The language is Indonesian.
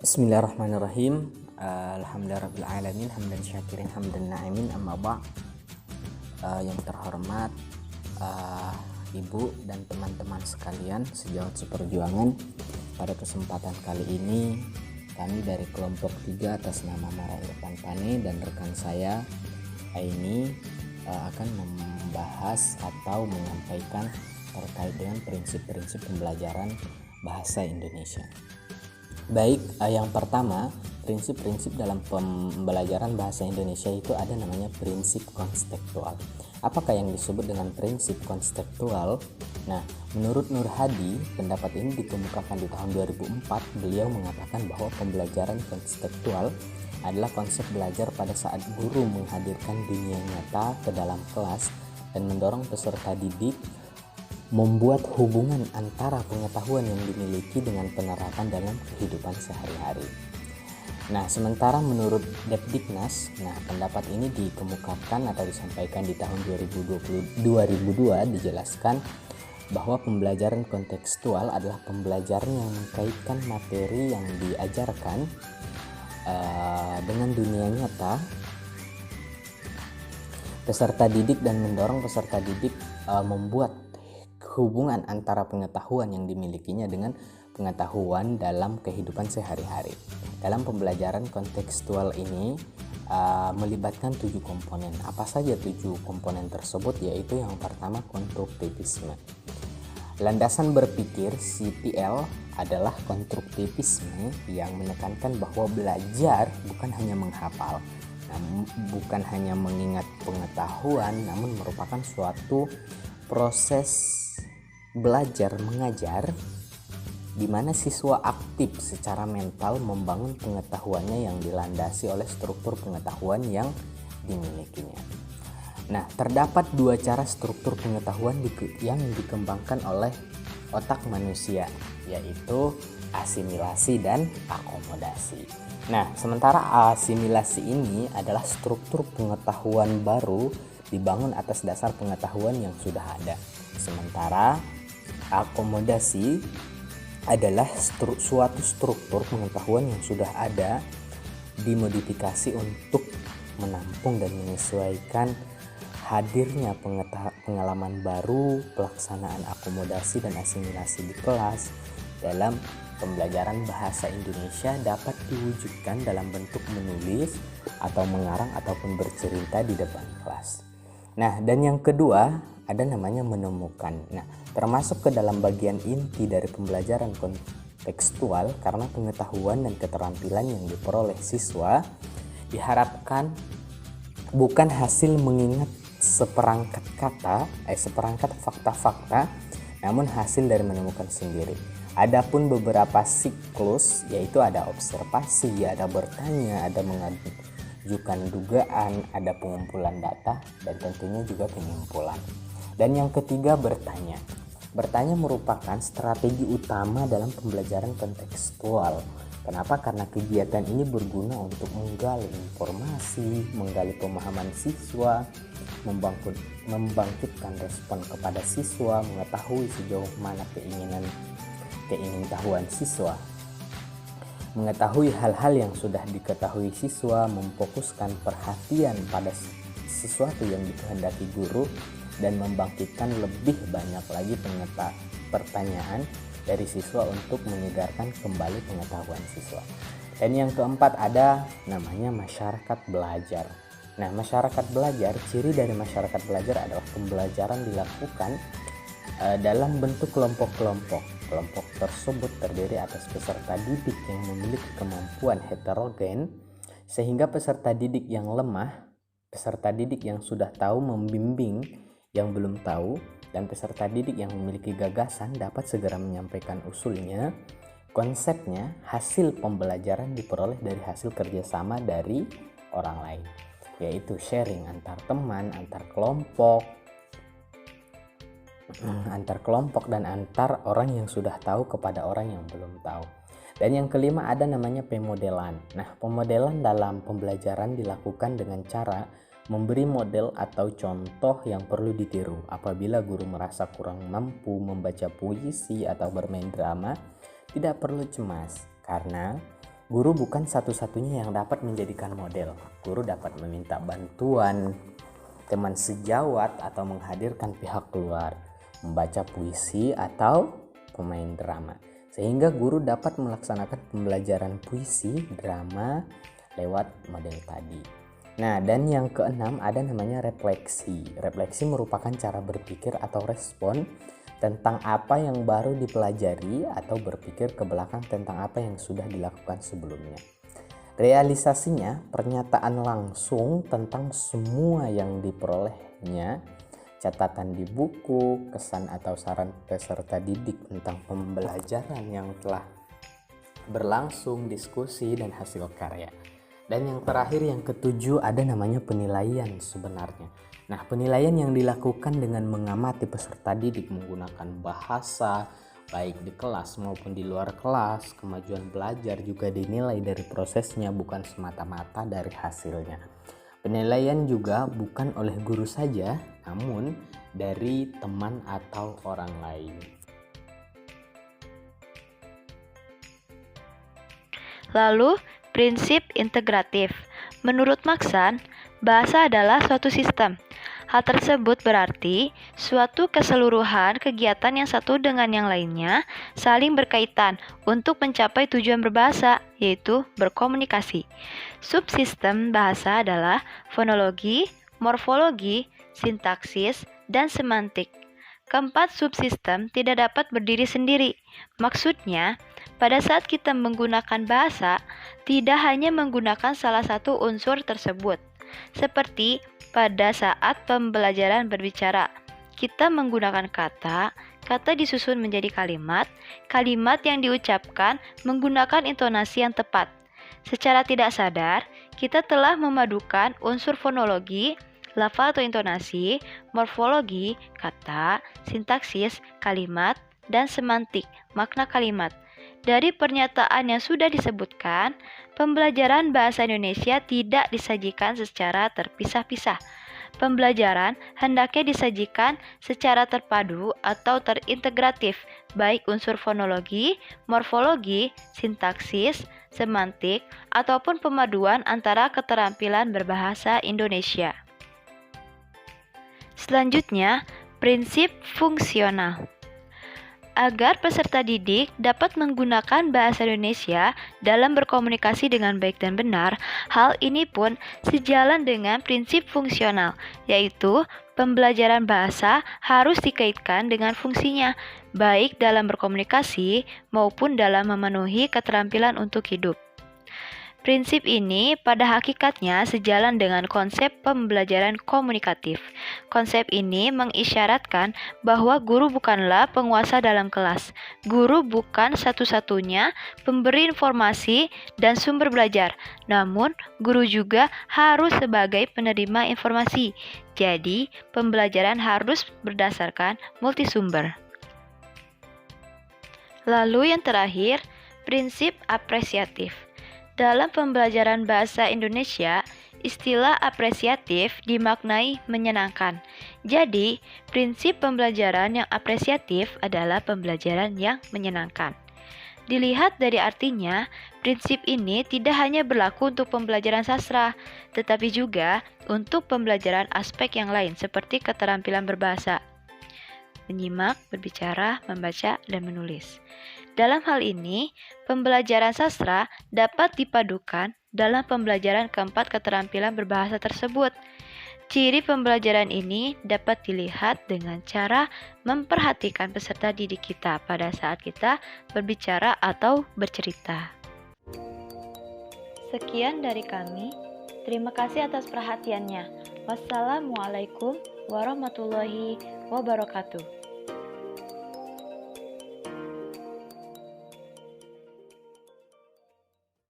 Bismillahirrahmanirrahim. Alhamdulillahirrabbilalamin. Hamdan syakirin hamdan na'imin. Amma ba'. Yang terhormat Ibu dan teman-teman sekalian sejawat seperjuangan, pada kesempatan kali ini kami dari kelompok 3 atas nama Mara Irfan Pane dan rekan saya Aini akan membahas atau menyampaikan terkait dengan prinsip-prinsip pembelajaran bahasa Indonesia. Baik, yang pertama, prinsip-prinsip dalam pembelajaran bahasa Indonesia itu ada namanya prinsip konstekstual. Apakah yang disebut dengan prinsip konstekstual? Nah, menurut Nur Hadi, pendapat ini dikemukakan di tahun 2004. Beliau mengatakan bahwa pembelajaran konstekstual adalah konsep belajar pada saat guru menghadirkan dunia nyata ke dalam kelas dan mendorong peserta didik membuat hubungan antara pengetahuan yang dimiliki dengan penerapan dalam kehidupan sehari-hari. Nah, sementara menurut Depdiknas, pendapat ini dikemukakan atau disampaikan di tahun 2002 dijelaskan bahwa pembelajaran kontekstual adalah pembelajaran yang mengkaitkan materi yang diajarkan dengan dunia nyata peserta didik dan mendorong peserta didik membuat hubungan antara pengetahuan yang dimilikinya dengan pengetahuan dalam kehidupan sehari-hari. Dalam pembelajaran kontekstual ini melibatkan 7 komponen. Apa saja 7 komponen tersebut? Yaitu yang pertama, konstruktivisme. Landasan berpikir CTL adalah konstruktivisme yang menekankan bahwa belajar bukan hanya menghafal, bukan hanya mengingat pengetahuan, namun merupakan suatu proses belajar mengajar di mana siswa aktif secara mental membangun pengetahuannya yang dilandasi oleh struktur pengetahuan yang dimilikinya. Nah, terdapat 2 cara struktur pengetahuan yang dikembangkan oleh otak manusia, yaitu asimilasi dan akomodasi. Nah, sementara asimilasi ini adalah struktur pengetahuan baru dibangun atas dasar pengetahuan yang sudah ada. Sementara akomodasi adalah suatu struktur pengetahuan yang sudah ada dimodifikasi untuk menampung dan menyesuaikan hadirnya pengalaman baru. Pelaksanaan akomodasi dan asimilasi di kelas dalam pembelajaran bahasa Indonesia dapat diwujudkan dalam bentuk menulis atau mengarang ataupun bercerita di depan kelas. Nah, dan yang kedua ada namanya menemukan. Nah, termasuk ke dalam bagian inti dari pembelajaran kontekstual karena pengetahuan dan keterampilan yang diperoleh siswa diharapkan bukan hasil mengingat seperangkat fakta-fakta, namun hasil dari menemukan sendiri. Adapun beberapa siklus, yaitu ada observasi, ada bertanya, ada mengajukan dugaan, ada pengumpulan data, dan tentunya juga penyimpulan. Dan yang ketiga, bertanya. Bertanya merupakan strategi utama dalam pembelajaran kontekstual. Kenapa? Karena kegiatan ini berguna untuk menggali informasi, menggali pemahaman siswa, membangkitkan respon kepada siswa, mengetahui sejauh mana keingintahuan siswa, mengetahui hal-hal yang sudah diketahui siswa, memfokuskan perhatian pada sesuatu yang dikehendaki guru, dan membangkitkan lebih banyak lagi pertanyaan dari siswa untuk menyegarkan kembali pengetahuan siswa. Dan yang keempat ada namanya masyarakat belajar. Nah, masyarakat belajar, ciri dari masyarakat belajar adalah pembelajaran dilakukan dalam bentuk kelompok-kelompok. Kelompok tersebut terdiri atas peserta didik yang memiliki kemampuan heterogen, sehingga peserta didik yang lemah, peserta didik yang sudah tahu membimbing yang belum tahu, dan peserta didik yang memiliki gagasan dapat segera menyampaikan usulnya. Konsepnya, hasil pembelajaran diperoleh dari hasil kerjasama dari orang lain, yaitu sharing antar teman, antar kelompok dan antar orang yang sudah tahu kepada orang yang belum tahu. Dan yang kelima ada namanya pemodelan. Nah, pemodelan dalam pembelajaran dilakukan dengan cara memberi model atau contoh yang perlu ditiru. Apabila guru merasa kurang mampu membaca puisi atau bermain drama, tidak perlu cemas karena Guru bukan satu-satunya yang dapat menjadikan model. Guru dapat meminta bantuan teman sejawat atau menghadirkan pihak luar, membaca puisi atau pemain drama. Sehingga guru dapat melaksanakan pembelajaran puisi, drama lewat model tadi. Nah, dan yang keenam ada namanya refleksi. Refleksi merupakan cara berpikir atau respon tentang apa yang baru dipelajari atau berpikir ke belakang tentang apa yang sudah dilakukan sebelumnya. Realisasinya, pernyataan langsung tentang semua yang diperolehnya, catatan di buku, kesan atau saran peserta didik tentang pembelajaran yang telah berlangsung, diskusi, dan hasil karya. Dan yang terakhir, yang ketujuh, ada namanya penilaian sebenarnya. Nah, penilaian yang dilakukan dengan mengamati peserta didik menggunakan bahasa, baik di kelas maupun di luar kelas. Kemajuan belajar juga dinilai dari prosesnya, bukan semata-mata dari hasilnya. Penilaian juga bukan oleh guru saja, namun dari teman atau orang lain. Lalu, prinsip integratif. Menurut Maxan, bahasa adalah suatu sistem. Hal tersebut berarti suatu keseluruhan kegiatan yang satu dengan yang lainnya saling berkaitan untuk mencapai tujuan berbahasa, yaitu berkomunikasi. Subsistem bahasa adalah fonologi, morfologi, sintaksis, dan semantik. Keempat subsistem tidak dapat berdiri sendiri. Maksudnya, pada saat kita menggunakan bahasa, tidak hanya menggunakan salah satu unsur tersebut. Seperti pada saat pembelajaran berbicara, kita menggunakan kata, kata disusun menjadi kalimat, kalimat yang diucapkan menggunakan intonasi yang tepat. Secara tidak sadar, kita telah memadukan unsur fonologi, lafal atau intonasi, morfologi, kata, sintaksis, kalimat, dan semantik, makna kalimat. Dari pernyataan yang sudah disebutkan, pembelajaran bahasa Indonesia tidak disajikan secara terpisah-pisah. Pembelajaran hendaknya disajikan secara terpadu atau terintegratif, baik unsur fonologi, morfologi, sintaksis, semantik, ataupun pemaduan antara keterampilan berbahasa Indonesia. Selanjutnya, prinsip fungsional. Agar peserta didik dapat menggunakan bahasa Indonesia dalam berkomunikasi dengan baik dan benar, hal ini pun sejalan dengan prinsip fungsional, yaitu pembelajaran bahasa harus dikaitkan dengan fungsinya, baik dalam berkomunikasi maupun dalam memenuhi keterampilan untuk hidup. Prinsip ini pada hakikatnya sejalan dengan konsep pembelajaran komunikatif. Konsep ini mengisyaratkan bahwa guru bukanlah penguasa dalam kelas. Guru bukan satu-satunya pemberi informasi dan sumber belajar, namun guru juga harus sebagai penerima informasi. Jadi, pembelajaran harus berdasarkan multisumber. Lalu yang terakhir, prinsip apresiatif. Dalam pembelajaran bahasa Indonesia, istilah apresiatif dimaknai menyenangkan. Jadi, prinsip pembelajaran yang apresiatif adalah pembelajaran yang menyenangkan. Dilihat dari artinya, prinsip ini tidak hanya berlaku untuk pembelajaran sastra, tetapi juga untuk pembelajaran aspek yang lain seperti keterampilan berbahasa, menyimak, berbicara, membaca, dan menulis. Dalam hal ini, pembelajaran sastra dapat dipadukan dalam pembelajaran keempat keterampilan berbahasa tersebut. Ciri pembelajaran ini dapat dilihat dengan cara memperhatikan peserta didik kita pada saat kita berbicara atau bercerita. Sekian dari kami. Terima kasih atas perhatiannya. Wassalamualaikum warahmatullahi wabarakatuh.